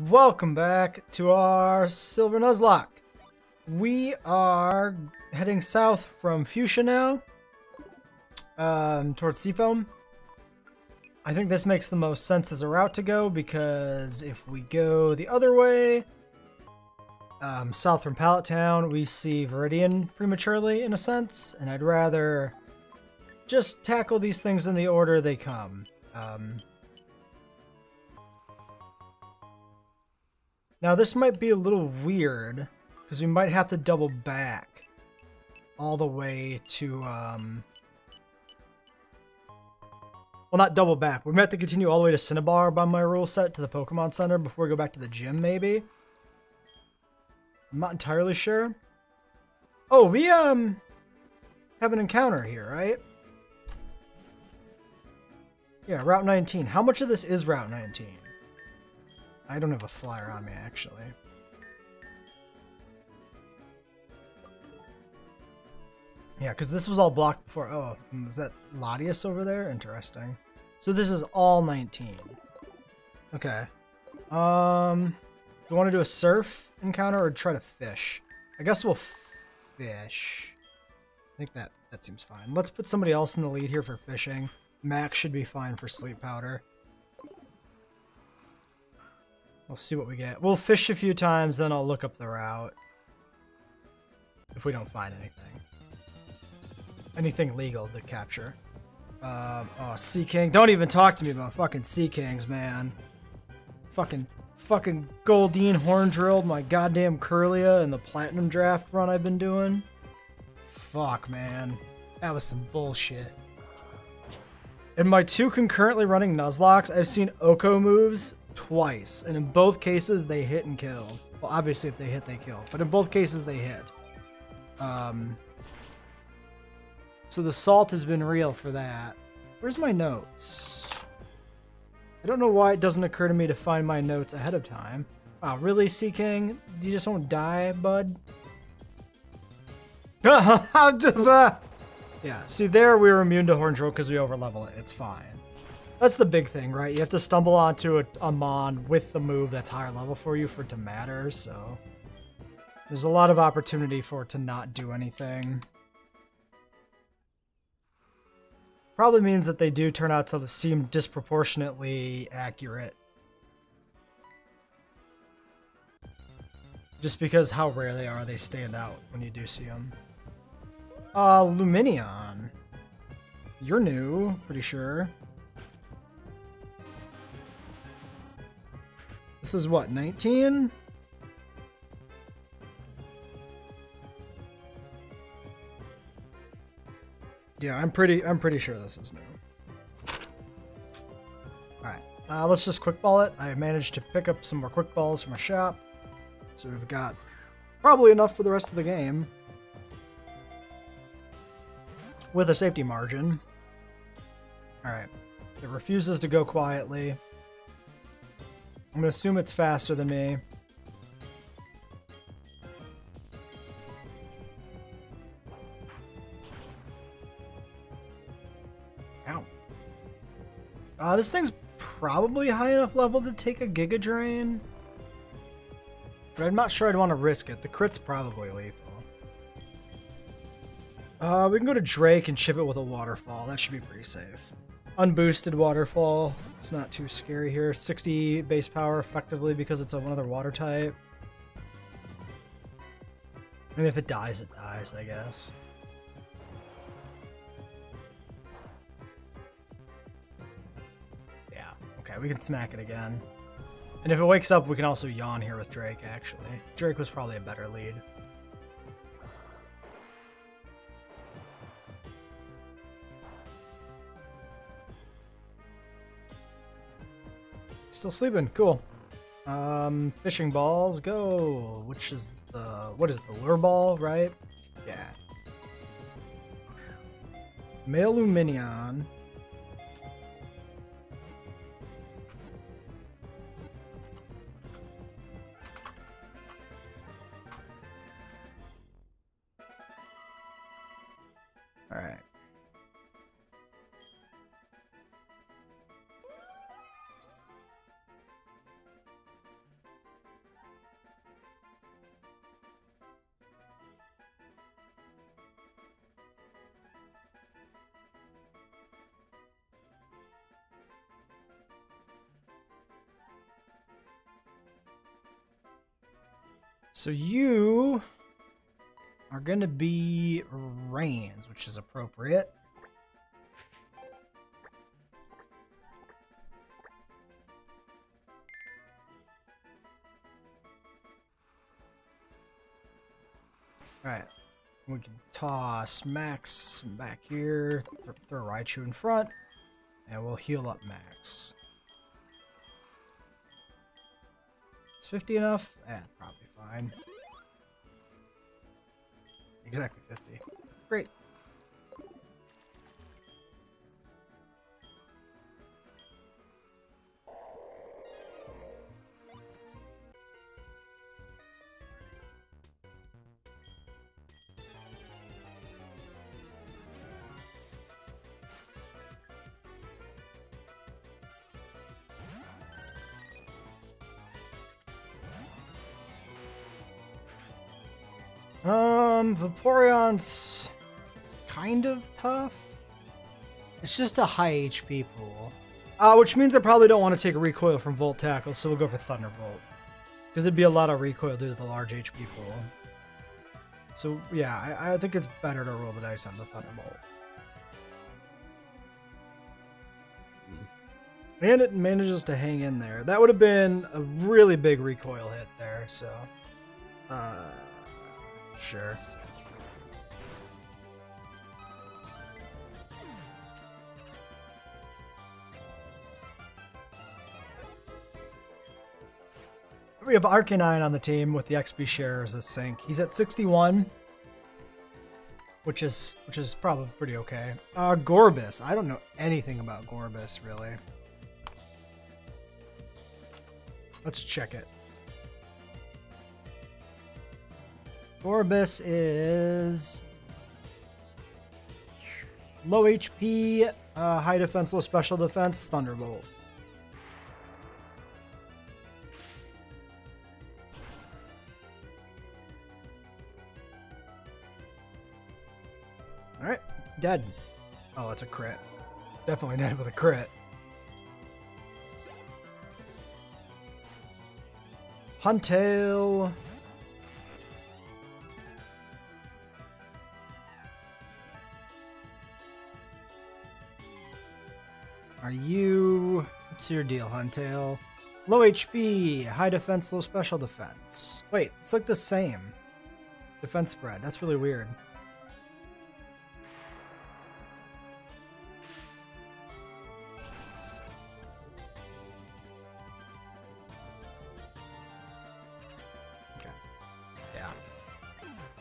Welcome back to our Silver Nuzlocke. We are heading south from Fuchsia now, towards Seafoam. I think this makes the most sense as a route to go, because if we go the other way, south from Pallet Town, we see Viridian prematurely, in a sense, and I'd rather just tackle these things in the order they come. Now this might be a little weird, because we might have to double back all the way to, well, not double back. We might have to continue all the way to Cinnabar by my rule set to the Pokemon Center before we go back to the gym, maybe. I'm not entirely sure. Oh, we, have an encounter here, right? Yeah, Route 19. How much of this is Route 19? I don't have a flyer on me, actually. Yeah, because this was all blocked before. Oh, is that Latias over there? Interesting. So this is all 19. Okay. Do we want to do a surf encounter or try to fish? I guess we'll fish. I think that seems fine. Let's put somebody else in the lead here for fishing. Max should be fine for sleep powder. We'll see what we get. We'll fish a few times, then I'll look up the route. If we don't find anything. Anything legal to capture. Oh, Sea King. Don't even talk to me about fucking Sea Kings, man. Fucking Goldeen horn drilled my goddamn Curlia in the Platinum draft run I've been doing. Fuck, man. That was some bullshit. In my two concurrently running Nuzlocks, I've seen Oko moves twice, and in both cases they hit and kill. Well, obviously if they hit, they kill, but in both cases they hit. So the salt has been real for that. Where's my notes? I don't know why it doesn't occur to me to find my notes ahead of time. Wow, really, Sea King? You just won't die, bud? Yeah, see there we were immune to horn drill because we overlevel it. It's fine. That's the big thing, right? You have to stumble onto a Mon with the move that's higher level for you for it to matter, so... There's a lot of opportunity for it to not do anything. Probably means that they do turn out to seem disproportionately accurate. Just because how rare they are, they stand out when you do see them. Luminion. You're new, pretty sure. This is what, 19? Yeah, I'm pretty sure this is new. Alright, let's just quick ball it. I managed to pick up some more quick balls from a shop. So we've got probably enough for the rest of the game. With a safety margin. Alright. It refuses to go quietly. I'm gonna assume it's faster than me. Ow. This thing's probably high enough level to take a Giga Drain. But I'm not sure I'd want to risk it. The crit's probably lethal. We can go to Drake and chip it with a waterfall. That should be pretty safe. Unboosted waterfall. It's not too scary here. 60 base power effectively because it's another water type. And if it dies, I guess. Yeah, okay, we can smack it again. And if it wakes up, we can also yawn here with Drake, actually. Drake was probably a better lead. Still sleeping, cool. Fishing balls, go. Which is the, what is it, the lure ball, right? Yeah. Male Luminion. Alright. So you are going to be Rains, which is appropriate. Alright, we can toss Max back here, throw Raichu in front, and we'll heal up Max. Is 50 enough? Probably fine. Exactly 50. Great. Vaporeon's kind of tough. It's just a high HP pool. Which means I probably don't want to take a recoil from Volt Tackle, so we'll go for Thunderbolt. Because it'd be a lot of recoil due to the large HP pool. So yeah, I think it's better to roll the dice on the Thunderbolt. And it manages to hang in there. That would have been a really big recoil hit there, so... sure. We have Arcanine on the team with the XP share as a sync. He's at 61, which is probably pretty okay. Gorbis. I don't know anything about Gorbis, really. Let's check it. Gorbis is low HP, high defense, low special defense, Thunderbolt. Alright, dead. Oh, that's a crit. Definitely dead with a crit. Huntail. Are you... What's your deal, Huntail? Low HP, high defense, low special defense. Wait, it's like the same. Defense spread. That's really weird. Okay. Yeah.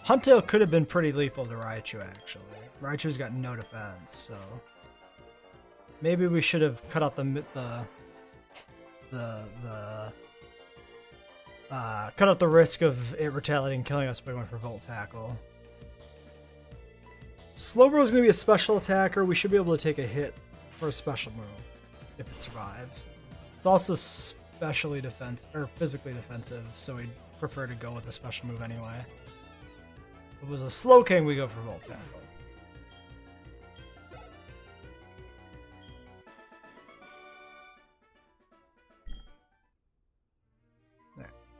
Huntail could have been pretty lethal to Raichu, actually. Raichu's got no defense, so... Maybe we should have cut out cut out the risk of it retaliating, killing us by going for Volt Tackle. Slowbro is going to be a special attacker. We should be able to take a hit for a special move if it survives. It's also specially physically defensive, so we'd prefer to go with a special move anyway. If it was a Slowking, we go for Volt Tackle.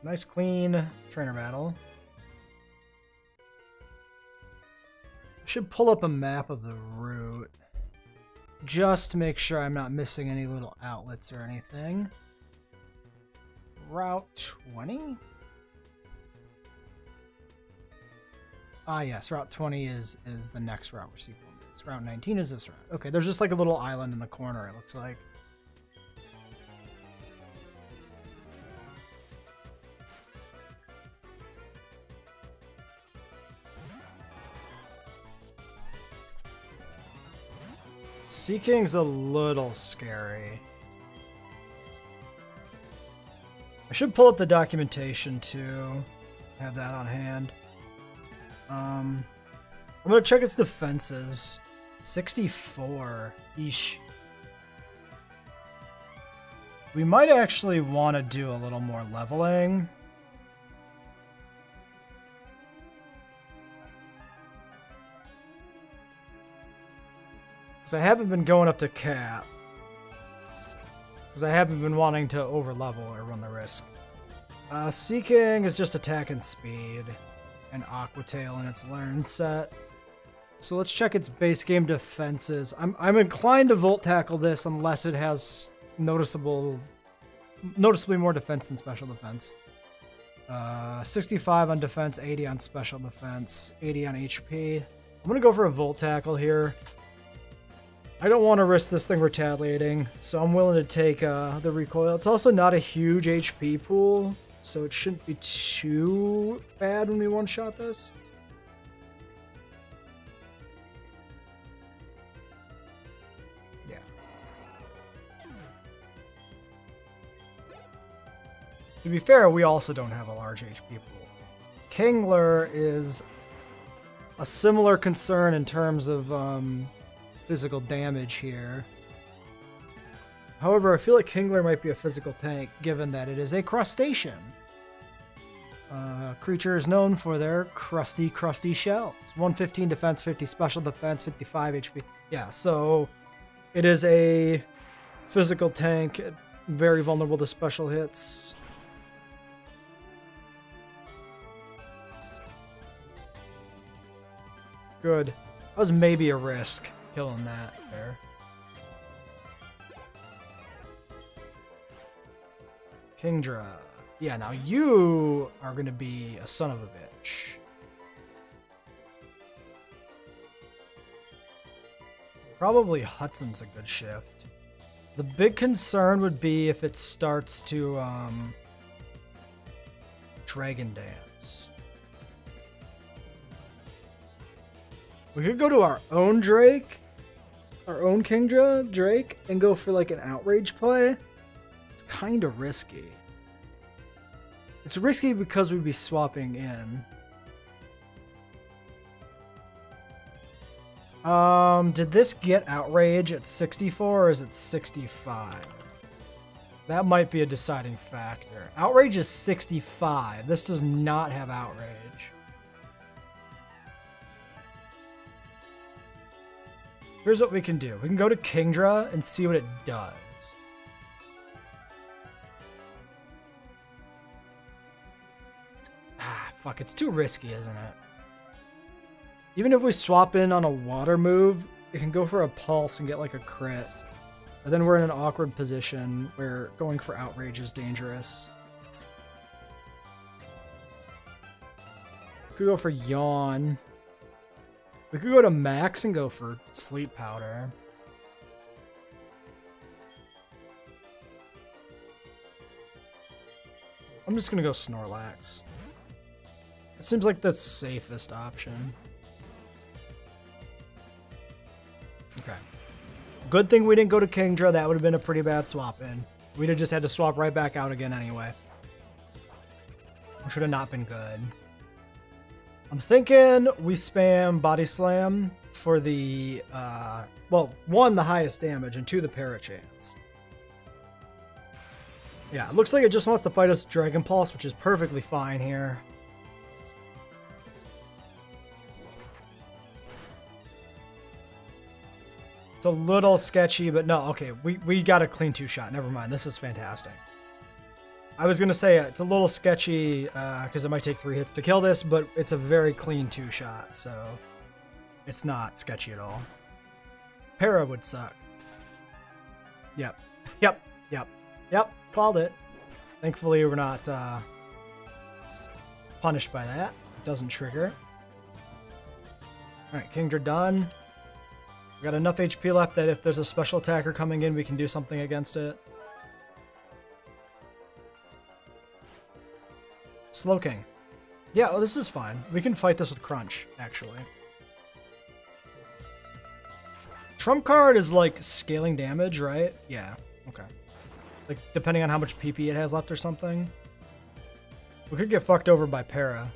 Nice clean trainer battle. Should pull up a map of the route just to make sure I'm not missing any little outlets or anything. Route 20? Ah yes, Route 20 is the next route where Seafoam is. Route 19 is this route. Okay, there's just like a little island in the corner, it looks like. Seaking's a little scary. I should pull up the documentation too. Have that on hand. I'm gonna check its defenses. 64. Eesh. We might actually want to do a little more leveling. I haven't been going up to cap. Because I haven't been wanting to over-level or run the risk Sea King is just attack and speed, and Aqua Tail in its learn set. So let's check its base game defenses. I'm inclined to Volt Tackle this unless it has noticeably more defense than special defense. 65 on defense, 80 on special defense, 80 on HP. I'm gonna go for a Volt Tackle here. I don't want to risk this thing retaliating, so I'm willing to take the recoil. It's also not a huge HP pool, so it shouldn't be too bad when we one-shot this. Yeah. To be fair, we also don't have a large HP pool. Kingler is a similar concern in terms of physical damage here. However, I feel like Kingler might be a physical tank, given that it is a crustacean. Creature is known for their crusty shells. 115 defense, 50 special defense, 55 HP. Yeah, so it is a physical tank, very vulnerable to special hits. Good. That was maybe a risk. Killing that there. Kingdra. Yeah, now you are going to be a son of a bitch. Probably Hudson's a good shift. The big concern would be if it starts to Dragon Dance. We could go to our own Drake, our own Kingdra Drake, and go for like an outrage play. It's kind of risky. It's risky because we'd be swapping in. Did this get outrage at 64 or is it 65? That might be a deciding factor. Outrage is 65. This does not have outrage. Here's what we can do. We can go to Kingdra and see what it does. Fuck, it's too risky, isn't it? Even if we swap in on a water move, it can go for a pulse and get like a crit. But then we're in an awkward position where going for outrage is dangerous. We could go for yawn. We could go to max and go for sleep powder. I'm just gonna go Snorlax. It seems like the safest option. Okay. Good thing we didn't go to Kingdra. That would have been a pretty bad swap in. We'd have just had to swap right back out again anyway. Which would have not been good. I'm thinking we spam Body Slam for the, well, 1, the highest damage, and 2, the Parachance. Yeah, it looks like it just wants to fight us with Dragon Pulse, which is perfectly fine here. It's a little sketchy, but no, okay, we got a clean 2-shot. Never mind, this is fantastic. I was going to say it's a little sketchy because it might take 3 hits to kill this, but it's a very clean 2-shot, so it's not sketchy at all. Para would suck. Yep. Yep. Called it. Thankfully, we're not punished by that. It doesn't trigger. Alright, Kingdra done. We got enough HP left that if there's a special attacker coming in, we can do something against it. Slowking. Yeah, well, this is fine. We can fight this with Crunch, actually. Trump card is like scaling damage, right? Yeah, okay. Like, depending on how much PP it has left or something. We could get fucked over by Para.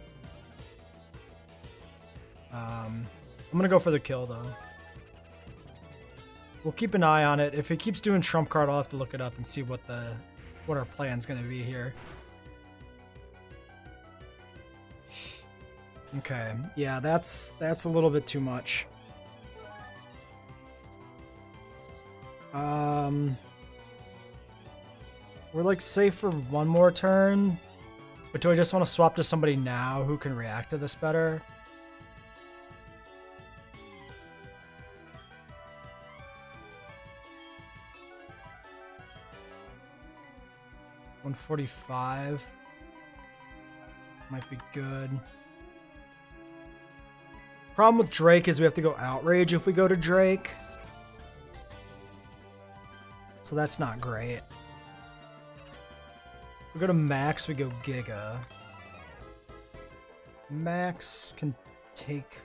I'm gonna go for the kill, though. We'll keep an eye on it. If it keeps doing Trump card, I'll have to look it up and see what our plan's gonna be here. Okay, yeah, that's a little bit too much. We're like safe for one more turn. But do I just want to swap to somebody now who can react to this better? $145 might be good. Problem with Drake is we have to go Outrage if we go to Drake. So that's not great. If we go to Max, we go Giga. Max can take...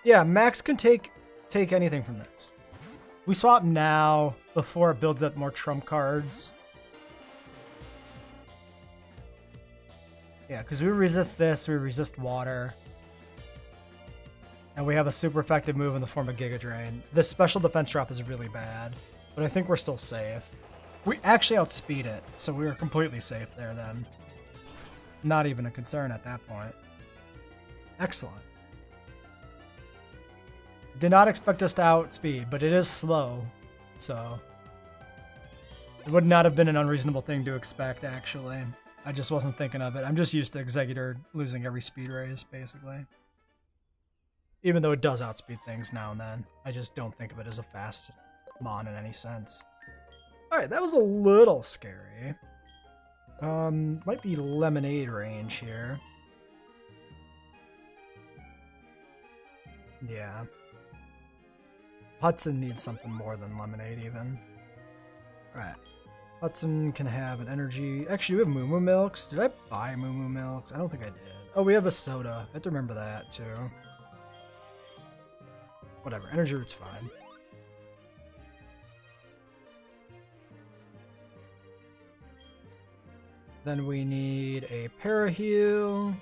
Yeah, Max can take anything from this. We swap now before it builds up more trump cards. Yeah, because we resist this, we resist water. And we have a super effective move in the form of Giga Drain. This special defense drop is really bad, but I think we're still safe. We actually outspeed it, so we were completely safe there then. Not even a concern at that point. Excellent. Did not expect us to outspeed, but it is slow, so... It would not have been an unreasonable thing to expect, actually. I just wasn't thinking of it. I'm just used to Executor losing every speed race, basically. Even though it does outspeed things now and then. I just don't think of it as a fast mon in any sense. Alright, that was a little scary. Might be Lemonade range here. Yeah. Hudson needs something more than Lemonade, even. Alright. Hudson can have an energy... Actually, we have Moo Moo Milks. Did I buy Moo Moo Milks? I don't think I did. Oh, we have a soda. I have to remember that, too. Whatever, energy root's fine. Then we need a Paraheal.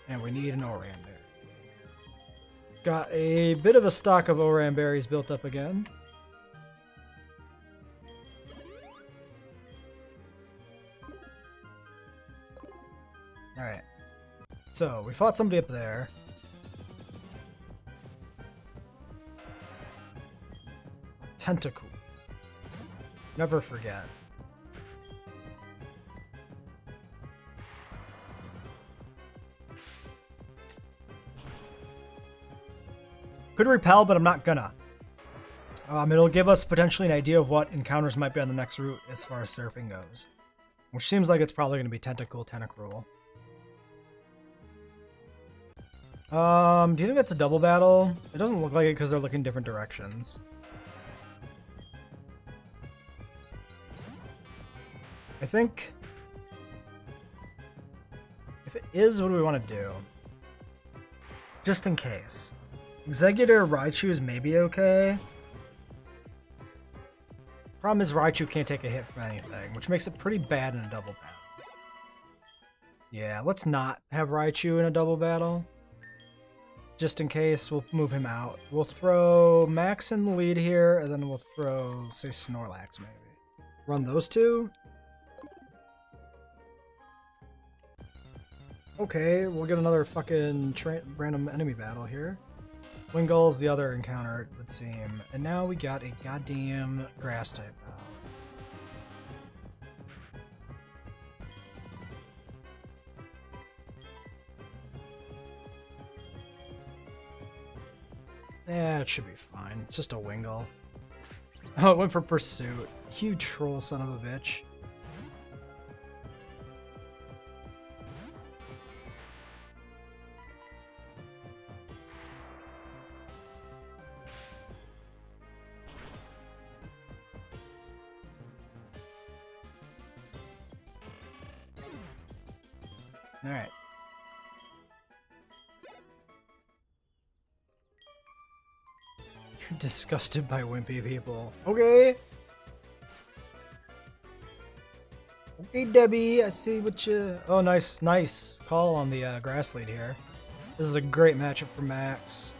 And we need an Oran Berry. Got a bit of a stock of Oran Berries built up again. Alright. So, we fought somebody up there. Tentacle. Never forget. Could repel, but I'm not gonna. It'll give us potentially an idea of what encounters might be on the next route as far as surfing goes. Which seems like it's probably going to be Tentacruel. Do you think that's a double battle? It doesn't look like it because they're looking different directions. I think... If it is, what do we want to do? Just in case. Executor Raichu is maybe okay. Problem is Raichu can't take a hit from anything, which makes it pretty bad in a double battle. Yeah, let's not have Raichu in a double battle. Just in case, we'll move him out. We'll throw Max in the lead here, and then we'll throw, say, Snorlax maybe. Run those two. Okay, we'll get another fucking random enemy battle here. Wingull's the other encounter, it would seem. And now we got a goddamn grass type out. Yeah, it should be fine. It's just a Wingull. Oh, it went for Pursuit. You troll son of a bitch. Alright. You're disgusted by wimpy people. Okay. Okay, Debbie, I see what you... Oh, nice call on the grass lead here. This is a great matchup for Max.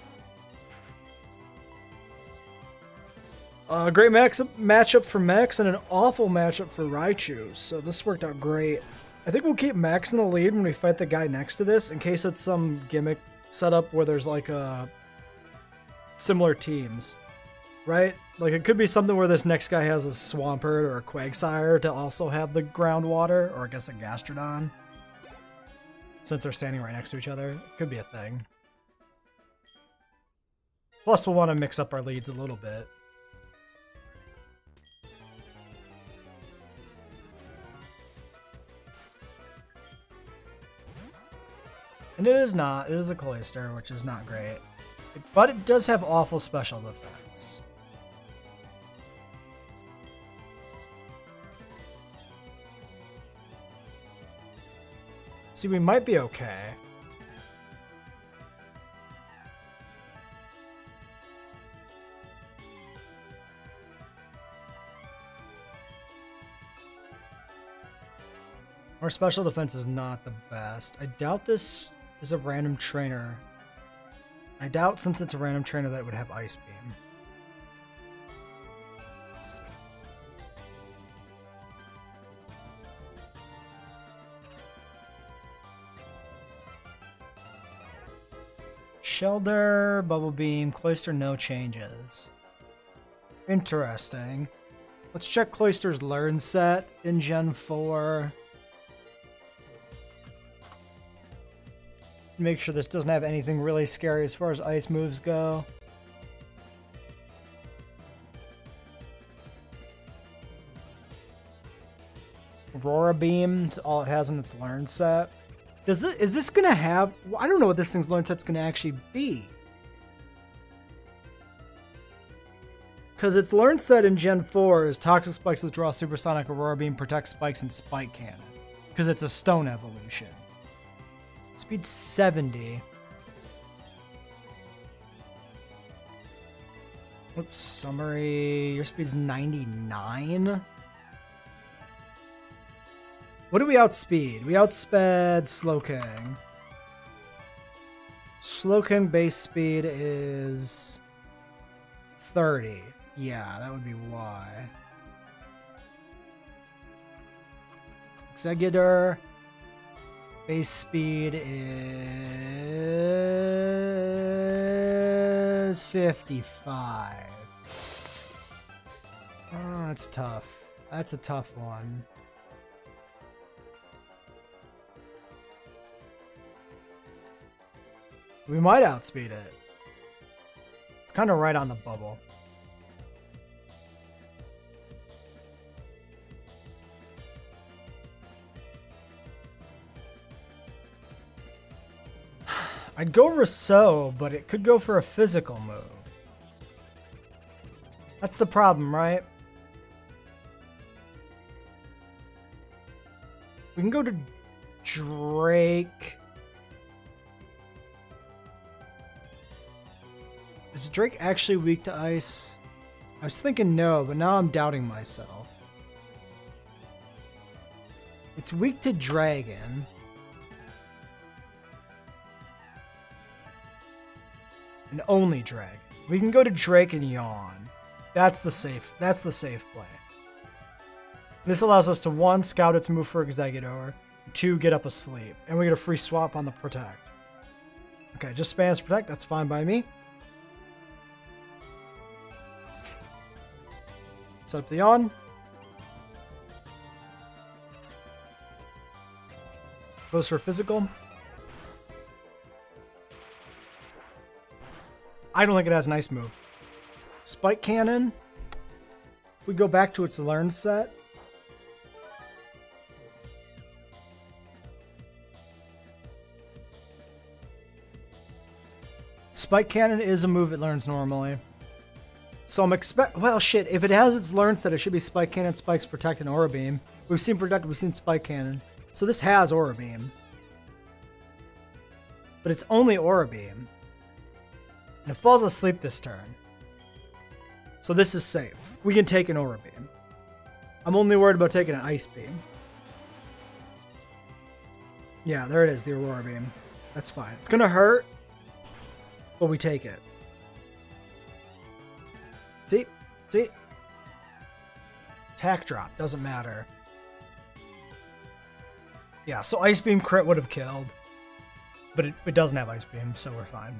Great matchup for Max and an awful matchup for Raichu. So this worked out great. I think we'll keep Max in the lead when we fight the guy next to this, in case it's some gimmick setup where there's like a similar teams. right? Like, it could be something where this next guy has a Swampert or a Quagsire to also have the groundwater, or I guess a Gastrodon. Since they're standing right next to each other, it could be a thing. Plus, we'll want to mix up our leads a little bit. And it is not. It is a Cloyster, which is not great. But it does have awful special defense. See, we might be okay. Our special defense is not the best. I doubt this is a random trainer. I doubt since it's a random trainer that it would have Ice Beam. Shelter, Bubble Beam, Cloyster, no changes. Interesting. Let's check Cloyster's Learn set in Gen 4. Make sure this doesn't have anything really scary as far as ice moves go. Aurora Beam, all it has in its Learn set. Is this gonna have... I don't know what this thing's Learn set's gonna actually be. Because its Learn set in Gen 4 is Toxic Spikes withdraw Supersonic, Aurora Beam, Protect Spikes, and Spike Cannon. Because it's a Stone evolution. Speed 70. Oops, summary. Your speed's 99. What do we outspeed? We outsped Slowking. Slowking base speed is 30. Yeah, that would be why. Executor. Base speed is 55. Oh, that's tough. That's a tough one. We might outspeed it. It's kind of right on the bubble. I'd go Rousseau, but it could go for a physical move. That's the problem, right? We can go to Drake. Is Drake actually weak to ice? I was thinking no, but now I'm doubting myself. It's weak to Dragon. And only Dragon. We can go to Drake and Yawn. That's the safe play. This allows us to 1, scout its move for Exeggutor, 2, get up a sleep, and we get a free swap on the Protect. Okay, just spams Protect, that's fine by me. Set up the Yawn. Goes for physical. I don't think it has an ice move. Spike Cannon. If we go back to its Learn set. Spike Cannon is a move it learns normally. So I'm well, shit, if it has its Learn set, it should be Spike Cannon, Spikes, Protect, and Aura Beam. We've seen Protect, we've seen Spike Cannon. So this has Aura Beam. But it's only Aura Beam. And it falls asleep this turn. So this is safe. We can take an Aura Beam. I'm only worried about taking an Ice Beam. Yeah, there it is, the Aurora Beam. That's fine. It's gonna hurt, but we take it. See? See? Attack drop, doesn't matter. Yeah, so Ice Beam crit would have killed. But it doesn't have Ice Beam, so we're fine.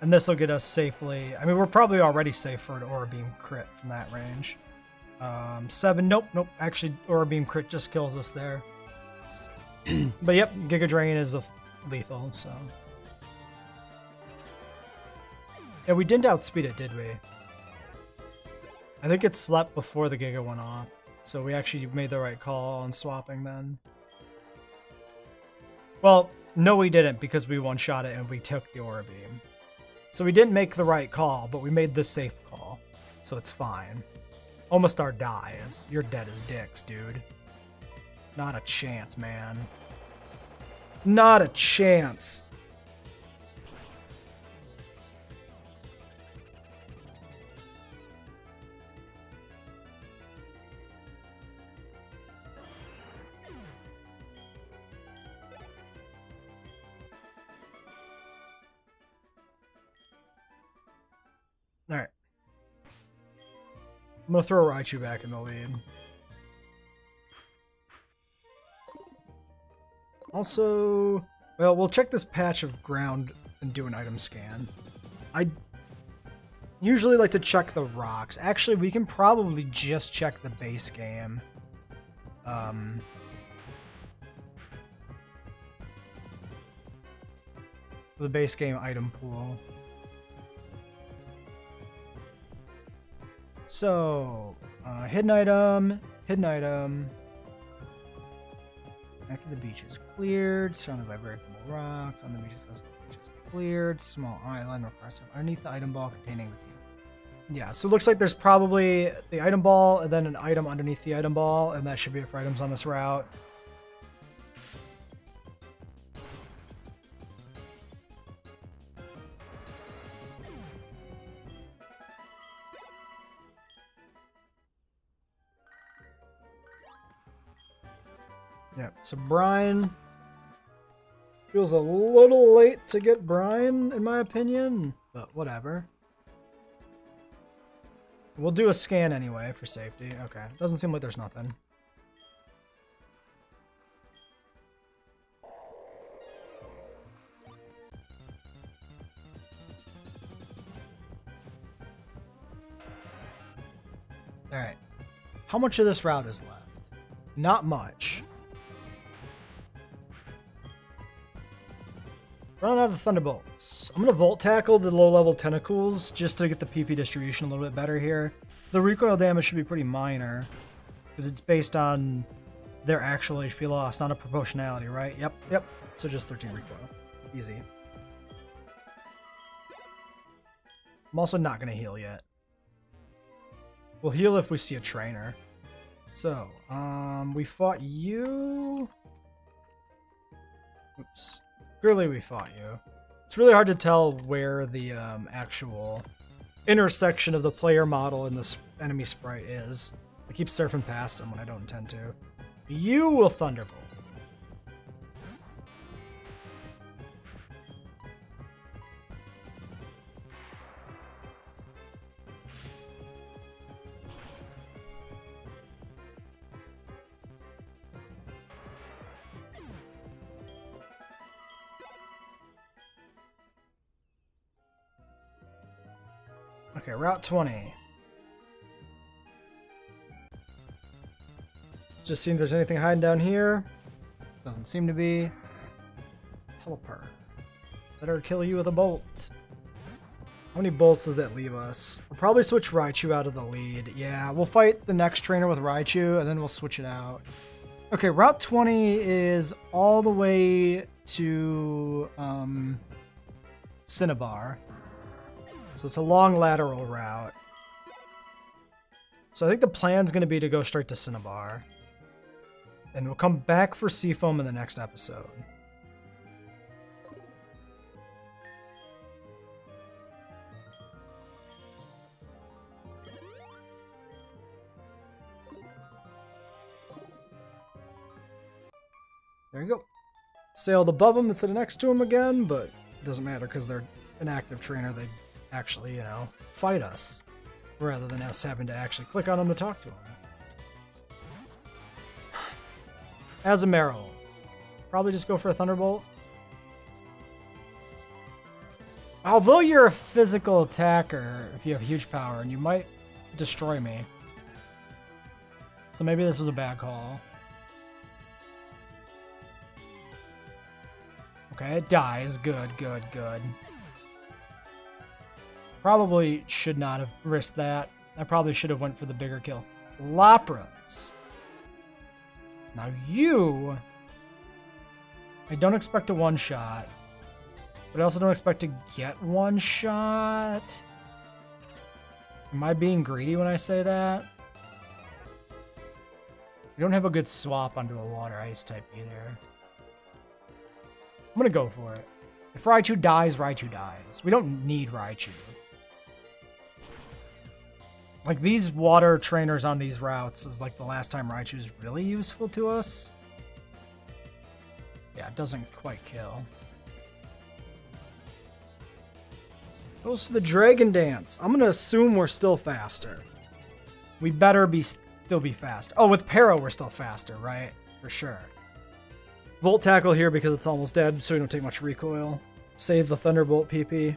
And this will get us safely. I mean, we're probably already safe for an Aura Beam crit from that range. 7, nope. Actually, Aura Beam crit just kills us there. But yep, Giga Drain is lethal, so. Yeah, we didn't outspeed it, did we? I think it slept before the Giga went off. So we actually made the right call on swapping then. Well, no we didn't, because we one-shot it and we took the Aura Beam. So we didn't make the right call, but we made the safe call. So it's fine. Omastar dies. You're dead as dicks, dude. Not a chance, man. Not a chance. Alright. I'm gonna throw Raichu back in the lead. Also, well, we'll check this patch of ground and do an item scan. I usually like to check the rocks. Actually, we can probably just check the base game. The base game item pool. So, hidden item. Back to the beach is cleared. Surrounded by breakable rocks. On the beach is cleared. Small island requires underneath the item ball containing the key. Yeah, so it looks like there's probably the item ball and then an item underneath the item ball, and that should be it for items on this route. Yeah, so Brine feels a little late to get Brine, in my opinion, but whatever. We'll do a scan anyway for safety. Okay, doesn't seem like there's nothing. Alright, how much of this route is left? Not much. Running out of Thunderbolts. I'm going to Volt Tackle the low-level Tentacles just to get the PP distribution a little bit better here. The recoil damage should be pretty minor, because it's based on their actual HP loss, not a proportionality, right? Yep. So just 13 recoil. Easy. I'm also not going to heal yet. We'll heal if we see a trainer. So, we fought you. Oops. Clearly we fought you. It's really hard to tell where the actual intersection of the player model and the enemy sprite is. I keep surfing past them when I don't intend to. You will Thunderbolt. Okay, Route 20. Just seeing if there's anything hiding down here. Doesn't seem to be. Helper. Better kill you with a bolt. How many bolts does that leave us? We'll probably switch Raichu out of the lead. Yeah, we'll fight the next trainer with Raichu, and then we'll switch it out. Okay, Route 20 is all the way to Cinnabar. So it's a long lateral route. So I think the plan's going to be to go straight to Cinnabar. And we'll come back for Seafoam in the next episode. There you go. Sailed above them instead of next to them again, but it doesn't matter because they're an active trainer. They actually, you know, fight us rather than us having to actually click on them to talk to them. As a Marill, probably just go for a Thunderbolt. Although you're a physical attacker, if you have huge power, and you might destroy me. So maybe this was a bad call. Okay, it dies. Good, good, good. Probably should not have risked that. I probably should have went for the bigger kill. Lapras. Now you... I don't expect a one-shot. But I also don't expect to get one-shot. Am I being greedy when I say that? We don't have a good swap onto a water ice type either. I'm gonna go for it. If Raichu dies, Raichu dies. We don't need Raichu. Like, these water trainers on these routes is like the last time Raichu's really useful to us. Yeah, it doesn't quite kill. Goes to the Dragon Dance. I'm gonna assume we're still faster. We better still be fast. Oh, with Para we're still faster, right? For sure. Volt Tackle here because it's almost dead, so we don't take much recoil. Save the Thunderbolt PP.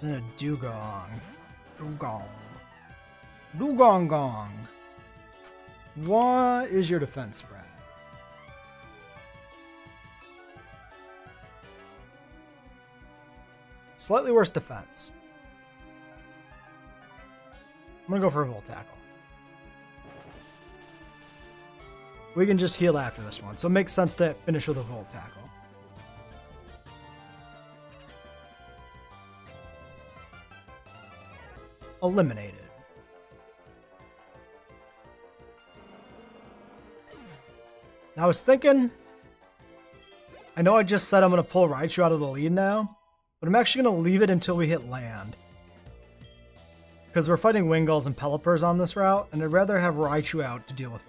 Then a Dugong. Dugong. Dugong Gong. What is your defense spread? Slightly worse defense. I'm gonna go for a Volt Tackle. We can just heal after this one, so it makes sense to finish with a Volt Tackle. Eliminated. I was thinking, I know I just said I'm going to pull Raichu out of the lead now, but I'm actually going to leave it until we hit land. Because we're fighting Wingulls and Pelipers on this route, and I'd rather have Raichu out to deal with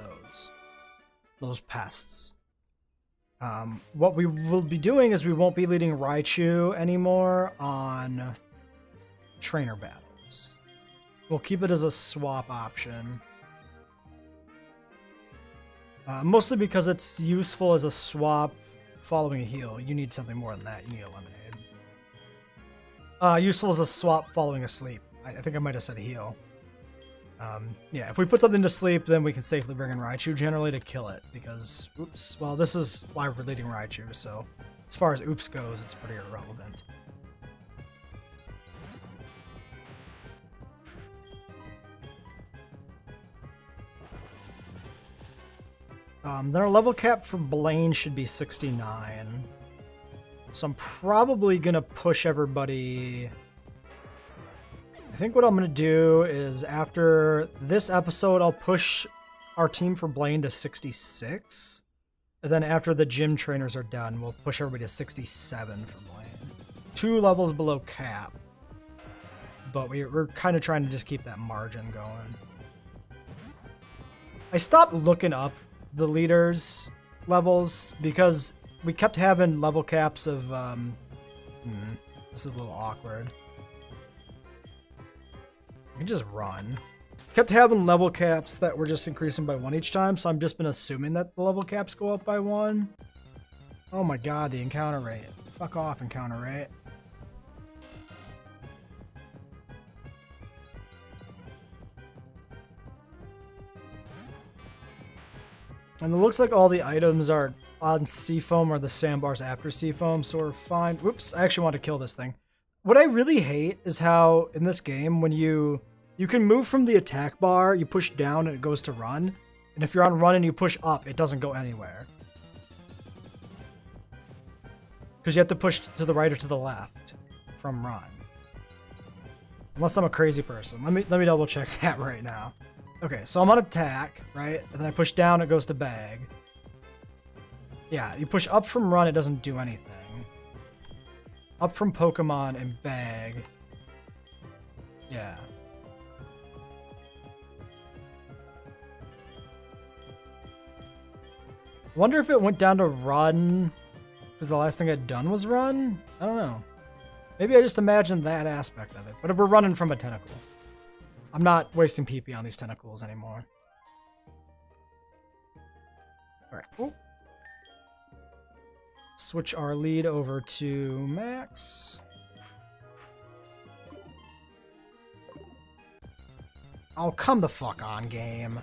those pests. What we will be doing is we won't be leading Raichu anymore on trainer battles. We'll keep it as a swap option. Mostly because it's useful as a swap following a heal. You need something more than that. You need a Lemonade. Useful as a swap following a sleep. I think I might have said heal. Yeah, if we put something to sleep, then we can safely bring in Raichu generally to kill it. Because, oops, well, this is why we're leading Raichu, so as far as oops goes, it's pretty irrelevant. Then our level cap for Blaine should be 69. So I'm probably going to push everybody. I think what I'm going to do is after this episode, I'll push our team for Blaine to 66. And then after the gym trainers are done, we'll push everybody to 67 for Blaine. 2 levels below cap. But we're kind of trying to just keep that margin going. I stopped looking up the leaders' levels because we kept having level caps of this is a little awkward. We can just run. Kept having level caps that were just increasing by 1 each time, so I've just been assuming that the level caps go up by 1. Oh my god, the encounter rate. Fuck off, encounter rate. And it looks like all the items are on Seafoam or the sandbars after Seafoam, so we're fine. Whoops, I actually want to kill this thing. What I really hate is how, in this game, when you can move from the attack bar, you push down and it goes to run. And if you're on run and you push up, it doesn't go anywhere. Because you have to push to the right or to the left from run. Unless I'm a crazy person. Let me double check that right now. Okay, so I'm on attack, right? And then I push down, it goes to bag. Yeah, you push up from run, it doesn't do anything. Up from Pokemon and bag. Yeah. Wonder if it went down to run because the last thing I'd done was run? I don't know. Maybe I just imagined that aspect of it. But we're running from a tentacle. I'm not wasting PP on these tentacles anymore. Alright. Oh. Switch our lead over to Max. Oh, come the fuck on, game.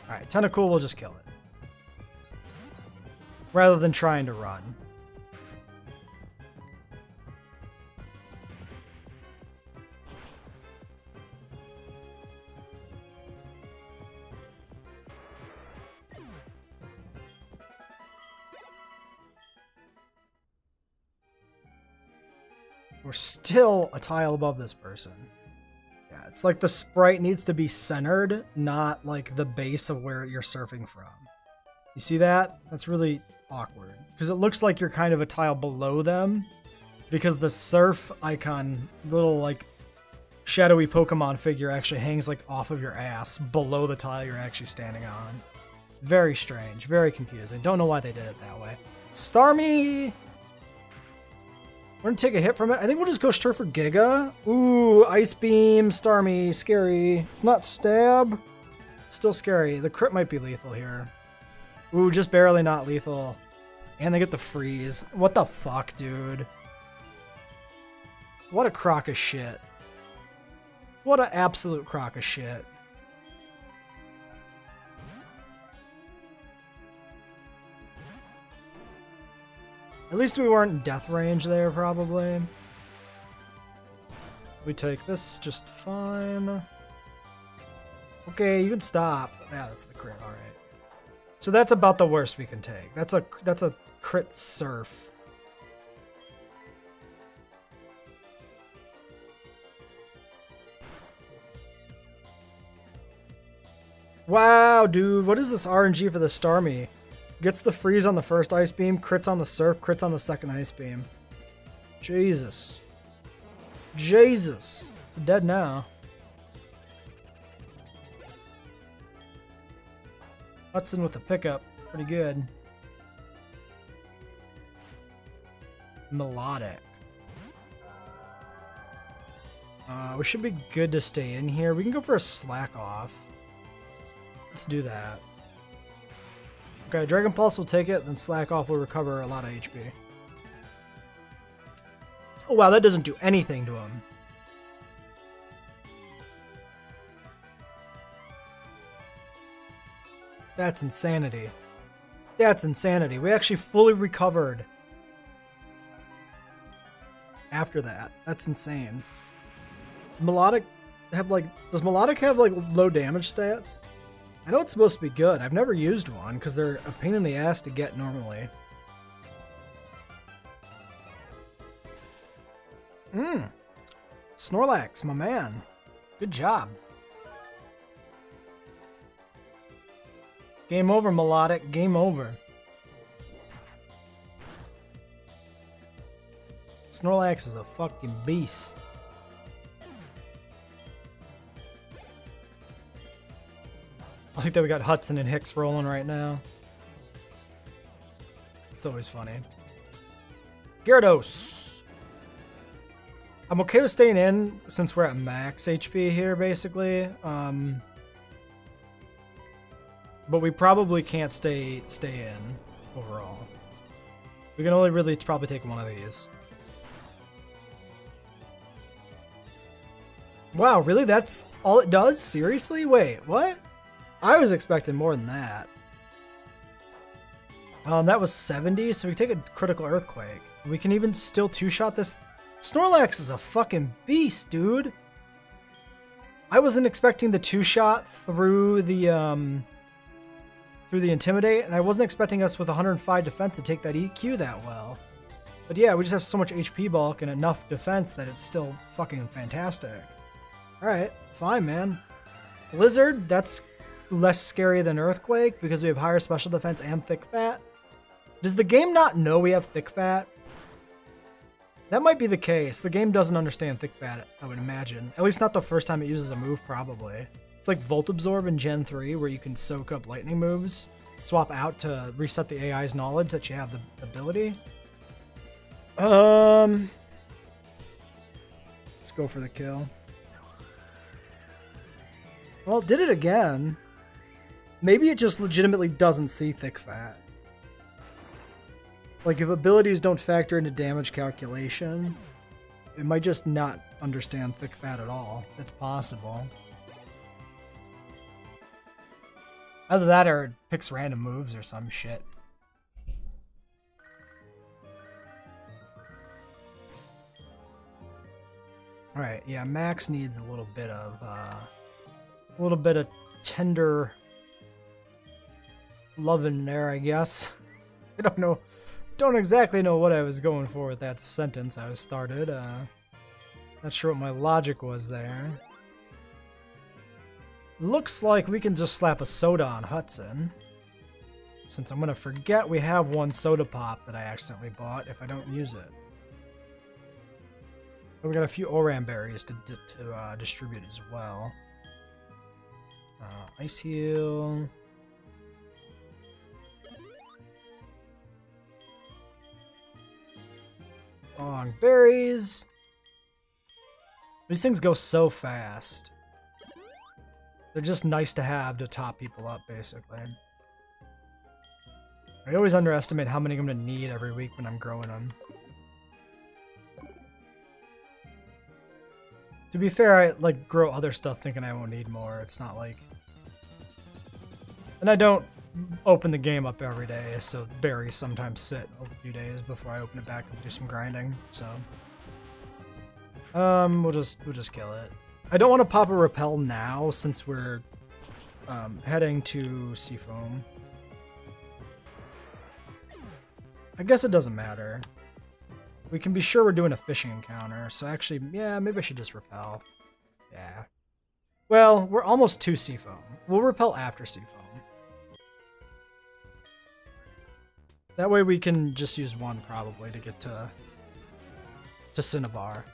Alright, Tentacool will just kill it. Rather than trying to run. We're still a tile above this person. Yeah, it's like the sprite needs to be centered, not like the base of where you're surfing from. You see that? That's really awkward. Because it looks like you're kind of a tile below them. Because the surf icon, little like shadowy Pokemon figure actually hangs like off of your ass below the tile you're actually standing on. Very strange, very confusing. Don't know why they did it that way. Starmie! We're gonna take a hit from it. I think we'll just go straight for Giga. Ooh, Ice Beam, Starmie, scary. It's not Stab. Still scary. The crit might be lethal here. Ooh, just barely not lethal. And they get the freeze. What the fuck, dude? What a crock of shit. What an absolute crock of shit. At least we weren't in death range there, probably. We take this just fine. Okay, you can stop. Yeah, that's the crit, alright. So that's about the worst we can take. That's a crit surf. Wow, dude, what is this RNG for the Starmie? Gets the freeze on the first Ice Beam, crits on the surf, crits on the second Ice Beam. Jesus. Jesus. It's dead now. Hudson with the pickup. Pretty good. Melodic. We should be good to stay in here. We can go for a slack off. Let's do that. Okay, Dragon Pulse will take it, then Slack Off will recover a lot of HP. Oh wow, that doesn't do anything to him. That's insanity. That's insanity. We actually fully recovered after that. That's insane. Melodic have like... Does Melodic have like low damage stats? I know it's supposed to be good. I've never used one because they're a pain in the ass to get normally. Snorlax, my man. Good job. Game over, Melodic. Game over. Snorlax is a fucking beast. I like that we got Hudson and Hicks rolling right now. It's always funny. Gyarados. I'm okay with staying in since we're at max HP here, basically. But we probably can't stay in overall. We can only really probably take one of these. Wow, really? That's all it does? Seriously? Wait, what? I was expecting more than that. That was 70, so we take a critical earthquake. We can even still two-shot this. Snorlax is a fucking beast, dude. I wasn't expecting the two-shot through the Intimidate, and I wasn't expecting us with 105 defense to take that EQ that well. But yeah, we just have so much HP bulk and enough defense that it's still fucking fantastic. Alright, fine, man. Blizzard, that's less scary than Earthquake because we have higher special defense and thick fat. Does the game not know we have thick fat? That might be the case. The game doesn't understand thick fat, I would imagine. At least not the first time it uses a move, probably. It's like Volt Absorb in Gen 3, where you can soak up lightning moves, swap out to reset the AI's knowledge that you have the ability. Let's go for the kill. Well, it did it again. Maybe it just legitimately doesn't see thick fat. Like, if abilities don't factor into damage calculation, it might just not understand thick fat at all. It's possible. Either that or it picks random moves or some shit. Alright, yeah, Max needs a little bit of tender loving there, I guess. I don't know. Don't exactly know what I was going for with that sentence I was started. Not sure what my logic was there. Looks like we can just slap a soda on Hudson. Since I'm gonna forget we have one soda pop that I accidentally bought if I don't use it. But we got a few Oran berries to distribute as well. Ice heal. Long berries. These things go so fast. They're just nice to have to top people up, basically. I always underestimate how many I'm going to need every week when I'm growing them. To be fair, I like grow other stuff thinking I won't need more. It's not like... And I don't open the game up every day, so berries sometimes sit a few days before I open it back up and do some grinding, so... we'll just kill it. I don't want to pop a repel now since we're heading to Seafoam. I guess it doesn't matter. We can be sure we're doing a fishing encounter, so actually, yeah, maybe I should just repel. Yeah. Well, we're almost to Seafoam. We'll repel after Seafoam. That way we can just use one, probably, to get to Cinnabar.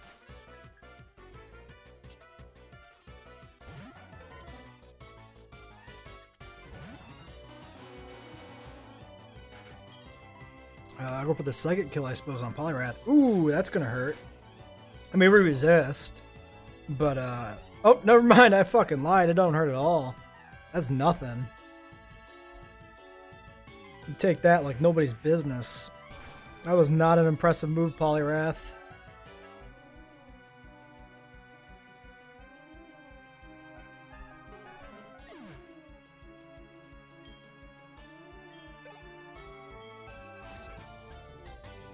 I'll go for the psychic kill, I suppose, on Poliwrath. Ooh, that's gonna hurt. I mean, we resist. But, oh, never mind, I fucking lied. It don't hurt at all. That's nothing. You take that like nobody's business. That was not an impressive move, Poliwrath.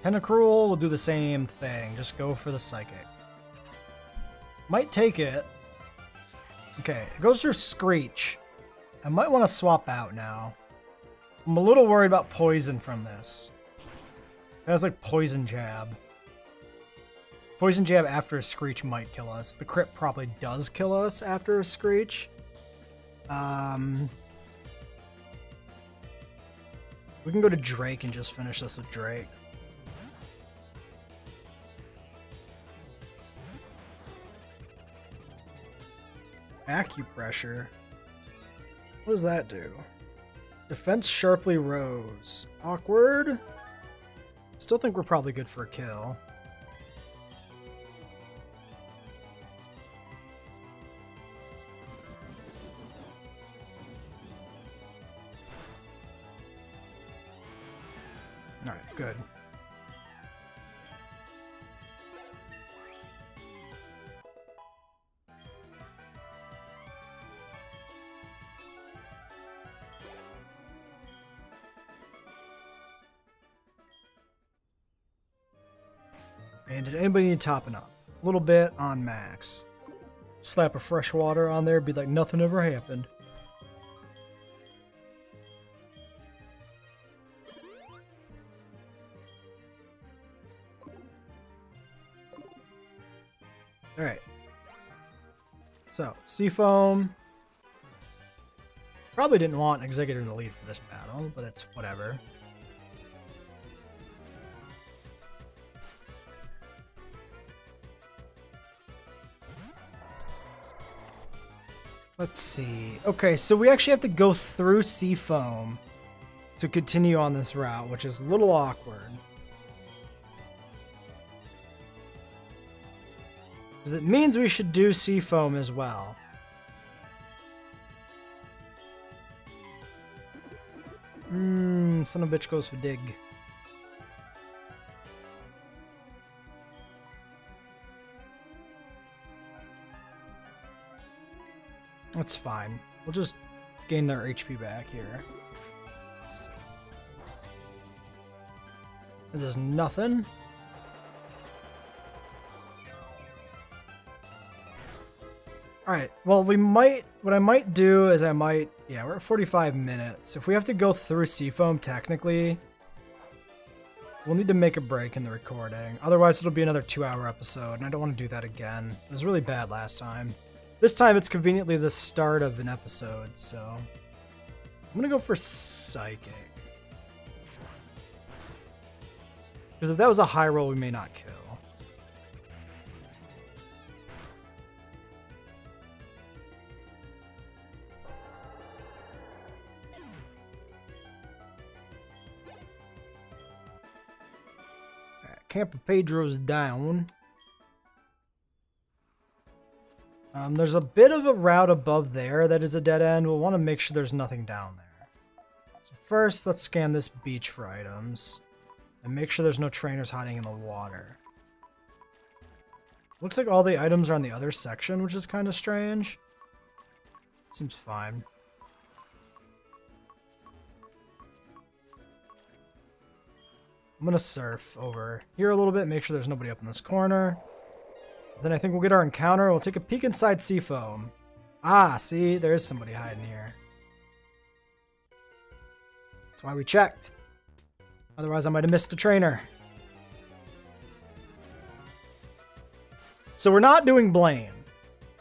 Tentacruel will do the same thing. Just go for the Psychic. Might take it. Okay, it goes through Screech. I might want to swap out now. I'm a little worried about poison from this. It has like Poison Jab. Poison Jab after a Screech might kill us. The crit probably does kill us after a Screech. We can go to Drake and just finish this with Drake. Acupressure. What does that do? Defense sharply rose. Awkward. Still think we're probably good for a kill. Alright, good. And did anybody need topping up? A little bit on Max. Slap a fresh water on there, be like nothing ever happened. Alright. So, Seafoam. Probably didn't want Executor in the lead for this battle, but it's whatever. Let's see. Okay, so we actually have to go through Seafoam to continue on this route, which is a little awkward. Because it means we should do Seafoam as well. Son of a bitch goes for dig. That's fine. We'll just gain our HP back here. There's nothing. Alright, well what I might do is yeah, we're at 45 minutes. If we have to go through Seafoam, technically, we'll need to make a break in the recording. Otherwise, it'll be another 2-hour episode, and I don't want to do that again. It was really bad last time. This time, it's conveniently the start of an episode, so I'm gonna go for Psychic. Because if that was a high roll, we may not kill. Alright, Campo Pedro's down. There's a bit of a route above there that is a dead end. We'll want to make sure there's nothing down there. So first, let's scan this beach for items. And make sure there's no trainers hiding in the water. Looks like all the items are on the other section, which is kind of strange. Seems fine. I'm gonna surf over here a little bit, make sure there's nobody up in this corner. Then I think we'll get our encounter. We'll take a peek inside Seafoam. Ah, see? There is somebody hiding here. That's why we checked. Otherwise, I might have missed a trainer. So we're not doing Blaine.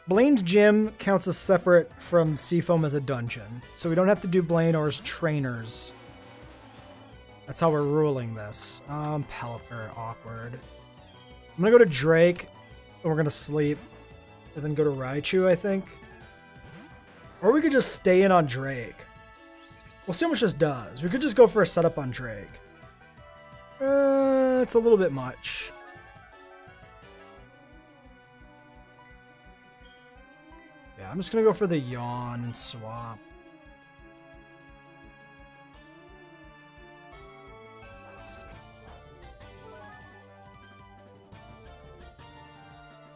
Blaine's gym counts as separate from Seafoam as a dungeon. So we don't have to do Blaine or his trainers. That's how we're ruling this. Pelipper, awkward. I'm gonna go to Drake. And we're gonna sleep. And then go to Raichu, I think. Or we could just stay in on Drake. We'll see how much this does. We could just go for a setup on Drake. It's a little bit much. Yeah, I'm just gonna go for the yawn and swap.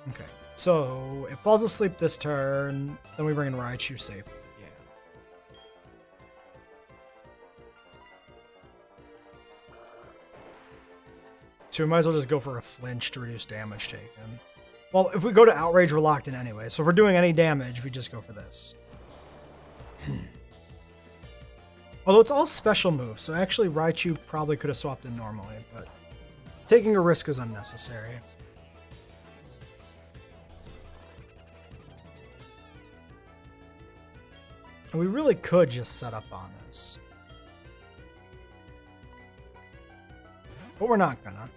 Okay, so it falls asleep this turn, then we bring in Raichu safe. Yeah. So we might as well just go for a flinch to reduce damage taken. Well, if we go to Outrage, we're locked in anyway, so if we're doing any damage, we just go for this. Although it's all special moves, so actually Raichu probably could have swapped in normally, but taking a risk is unnecessary. And we really could just set up on this. But we're not gonna.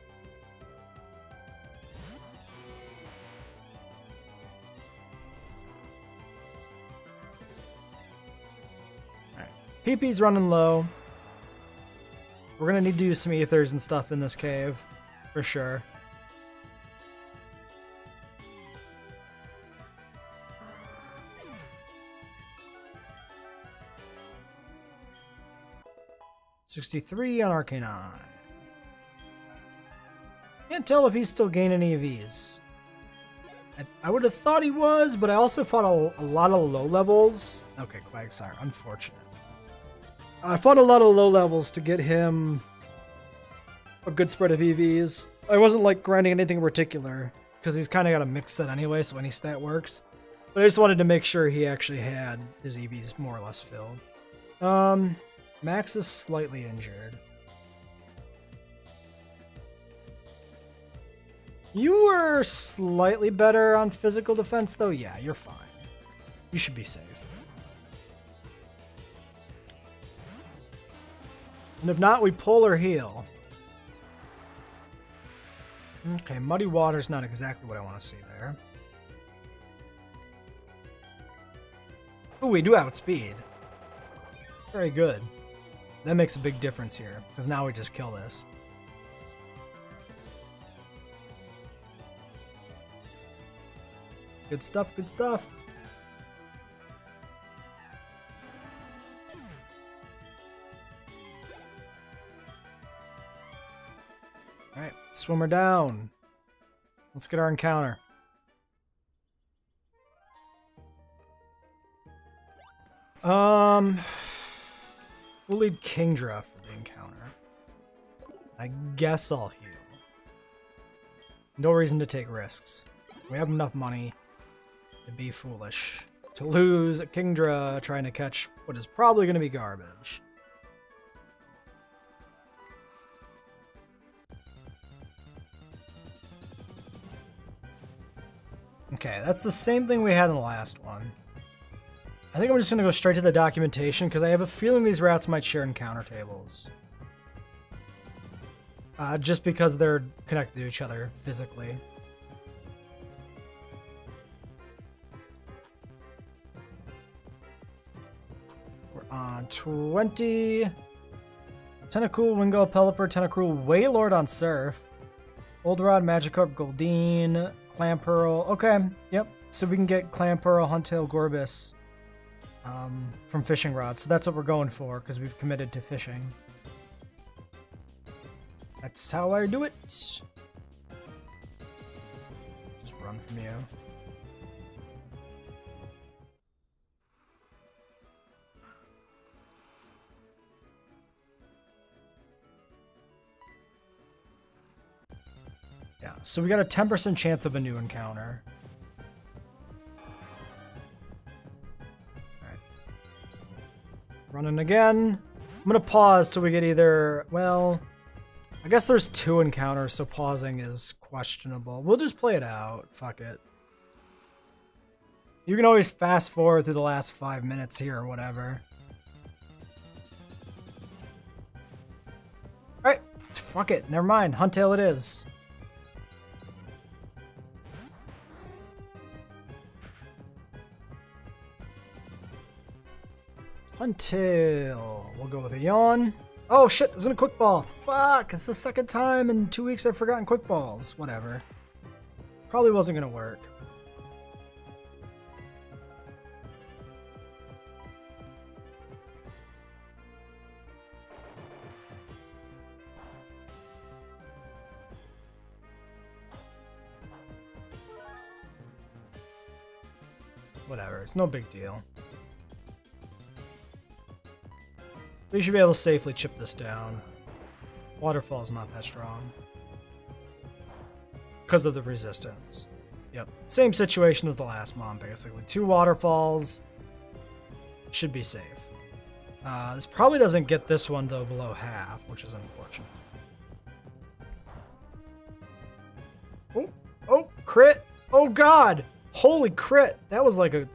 Alright. PP's running low. We're gonna need to use some ethers and stuff in this cave. For sure. $63 on Arcanine. Can't tell if he's still gaining EVs. I would have thought he was, but I also fought a lot of low levels. Okay, Quagsire, unfortunate. I fought a lot of low levels to get him a good spread of EVs. I wasn't like grinding anything in particular, because he's kind of got a mixed set anyway, so any stat works. But I just wanted to make sure he actually had his EVs more or less filled. Max is slightly injured. You were slightly better on physical defense, though. Yeah, you're fine. You should be safe. And if not, we pull or heal. Okay, Muddy Water's not exactly what I want to see there. Oh, we do outspeed. Very good. That makes a big difference here, because now we just kill this. Good stuff, good stuff. Alright, swimmer down. Let's get our encounter. We'll lead Kingdra for the encounter. I guess I'll heal. No reason to take risks. We have enough money to be foolish. To lose Kingdra trying to catch what is probably going to be garbage. Okay, that's the same thing we had in the last one. I think I'm just going to go straight to the documentation because I have a feeling these rats might share encounter tables. Just because they're connected to each other physically. We're on 20. Tentacool, Wingull, Pelipper, Tentacruel, Wailord on Surf. Goldenrod, Magikarp, Goldeen, Clamperl. Okay, yep. So we can get Clamperl, Huntail, Gorbis from Fishing Rod. So that's what we're going for because we've committed to fishing. That's how I do it. Just run from you. Yeah, so we got a 10% chance of a new encounter. Alright. Running again. I'm gonna pause till we get either, well, I guess there's 2 encounters, so pausing is questionable. We'll just play it out. Fuck it. You can always fast forward through the last 5 minutes here or whatever. Alright. Fuck it. Never mind. Huntail it is. Huntail. We'll go with a yawn. Oh shit, it's in a quick ball. Fuck, it's the second time in 2 weeks I've forgotten quick balls. Whatever. Probably wasn't gonna work. Whatever, it's no big deal. We should be able to safely chip this down. Waterfall's not that strong. Because of the resistance. Yep. Same situation as the last mon, basically. 2 waterfalls. Should be safe. This probably doesn't get this one, though, below half, which is unfortunate. Oh! Oh! Crit! Oh, God! Holy crit! That was like a...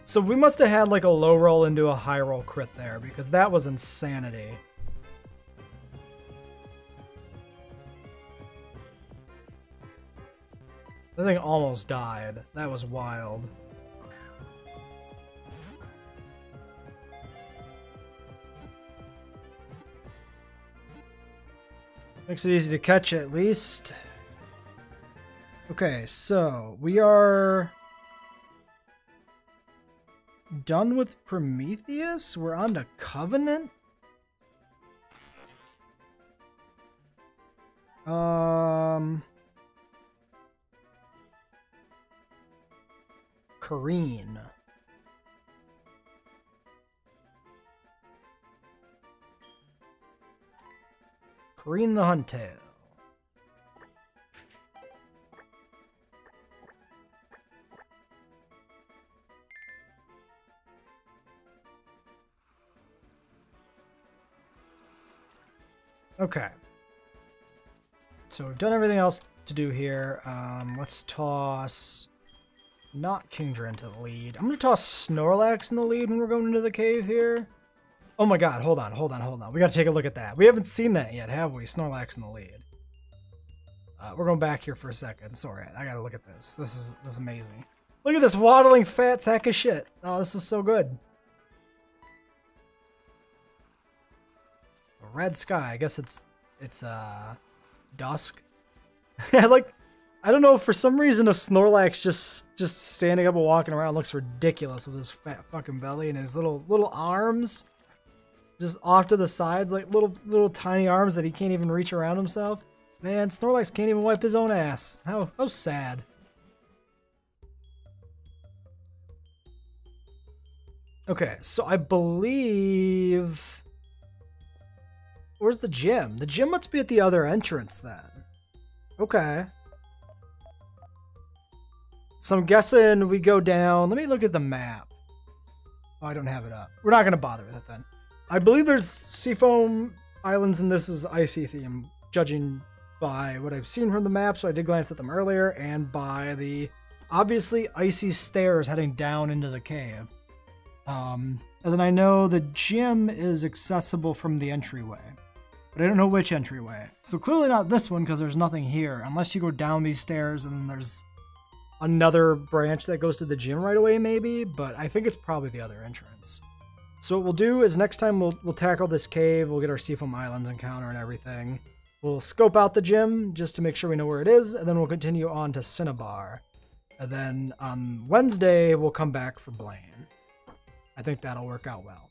So we must have had like a low roll into a high roll crit there, because that was insanity. That thing almost died. That was wild. Makes it easy to catch at least. Okay, so we are done with Prometheus? We're on to Covenant? Kareen. Kareen the Huntail. Okay. So we've done everything else to do here. Let's toss not Kingdra into the lead. I'm going to toss Snorlax in the lead when we're going into the cave here. Oh my god, hold on. We got to take a look at that. We haven't seen that yet, have we? Snorlax in the lead. We're going back here for a second. Sorry, I got to look at this. This is amazing. Look at this waddling fat sack of shit. Oh, this is so good. Red sky. I guess it's dusk. I I don't know, for some reason a Snorlax just standing up and walking around looks ridiculous with his fat fucking belly and his little arms just off to the sides, like little tiny arms that he can't even reach around himself. Man, Snorlax can't even wipe his own ass. How sad. Okay, so I believe... Where's the gym? The gym must be at the other entrance then. Okay. So I'm guessing we go down... Let me look at the map. Oh, I don't have it up. We're not going to bother with it then. I believe there's Seafoam Islands and this is icy theme, judging by what I've seen from the map, so I did glance at them earlier, and by the obviously icy stairs heading down into the cave. And then I know the gym is accessible from the entryway, but I don't know which entryway. So clearly not this one because there's nothing here, unless you go down these stairs and then there's another branch that goes to the gym right away maybe, but I think it's probably the other entrance. So what we'll do is next time we'll tackle this cave, we'll get our Seafoam Islands encounter and everything. We'll scope out the gym just to make sure we know where it is, and then we'll continue on to Cinnabar. And then on Wednesday, we'll come back for Blaine. I think that'll work out well.